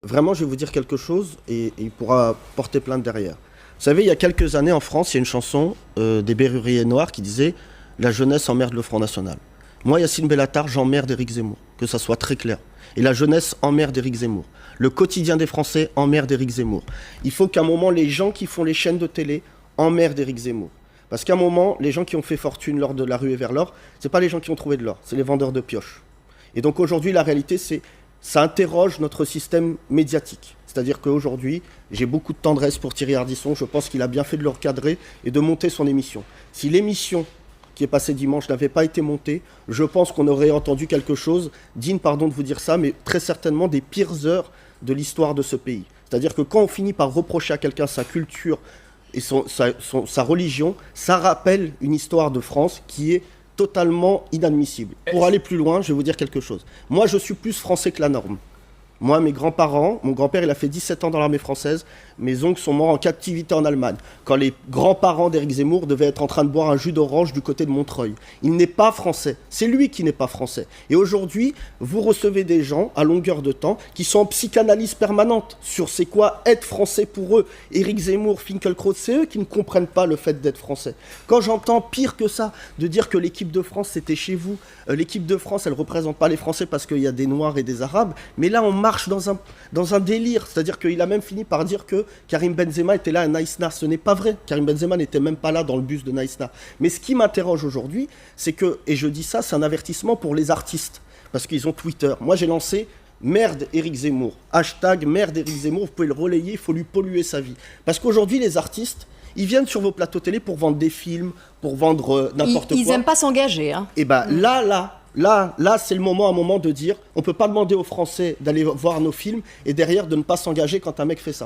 vraiment, je vais vous dire quelque chose et il pourra porter plainte derrière. Vous savez, il y a quelques années en France, il y a une chanson des Berruriers Noirs qui disait « La jeunesse emmerde le Front National ». Moi, Yacine Bellatar, j'emmerde Éric Zemmour, que ça soit très clair. Et la jeunesse emmerde Éric Zemmour. Le quotidien des Français emmerde Éric Zemmour. Il faut qu'à un moment, les gens qui font les chaînes de télé emmerdent Éric Zemmour. Parce qu'à un moment, les gens qui ont fait fortune lors de la ruée vers l'or, c'est pas les gens qui ont trouvé de l'or, c'est les vendeurs de pioches. Et donc aujourd'hui, la réalité, c'est ça interroge notre système médiatique. C'est-à-dire qu'aujourd'hui, j'ai beaucoup de tendresse pour Thierry Ardisson. Je pense qu'il a bien fait de le recadrer et de monter son émission. Si l'émission qui est passée dimanche n'avait pas été montée, je pense qu'on aurait entendu quelque chose, digne, pardon de vous dire ça, mais très certainement des pires heures de l'histoire de ce pays. C'est-à-dire que quand on finit par reprocher à quelqu'un sa culture et sa religion, ça rappelle une histoire de France qui est totalement inadmissible. Pour aller plus loin, je vais vous dire quelque chose. Moi, je suis plus français que la norme. Moi, mes grands-parents, mon grand-père, il a fait 17 ans dans l'armée française. Mes oncles sont morts en captivité en Allemagne. Quand les grands-parents d'Éric Zemmour devaient être en train de boire un jus d'orange du côté de Montreuil. Il n'est pas français. C'est lui qui n'est pas français. Et aujourd'hui, vous recevez des gens, à longueur de temps, qui sont en psychanalyse permanente sur c'est quoi être français pour eux. Éric Zemmour, Finkielkraut, c'est eux qui ne comprennent pas le fait d'être français. Quand j'entends pire que ça, de dire que l'équipe de France, c'était chez vous. L'équipe de France, elle ne représente pas les Français parce qu'il y a des Noirs et des Arabes. Mais là, on marche dans un délire. C'est-à-dire qu'il a même fini par dire que Karim Benzema était là à Naïsna. Ce n'est pas vrai. Karim Benzema n'était même pas là dans le bus de Naïsna. Mais ce qui m'interroge aujourd'hui, c'est que, et je dis ça, c'est un avertissement pour les artistes. Parce qu'ils ont Twitter. Moi, j'ai lancé merde Éric Zemmour. Hashtag merde Éric Zemmour. Vous pouvez le relayer, il faut lui polluer sa vie. Parce qu'aujourd'hui, les artistes, ils viennent sur vos plateaux télé pour vendre des films, pour vendre n'importe quoi. Ils n'aiment pas s'engager. Hein. Et bien là, c'est le moment, à un moment de dire, on ne peut pas demander aux Français d'aller voir nos films et derrière de ne pas s'engager quand un mec fait ça.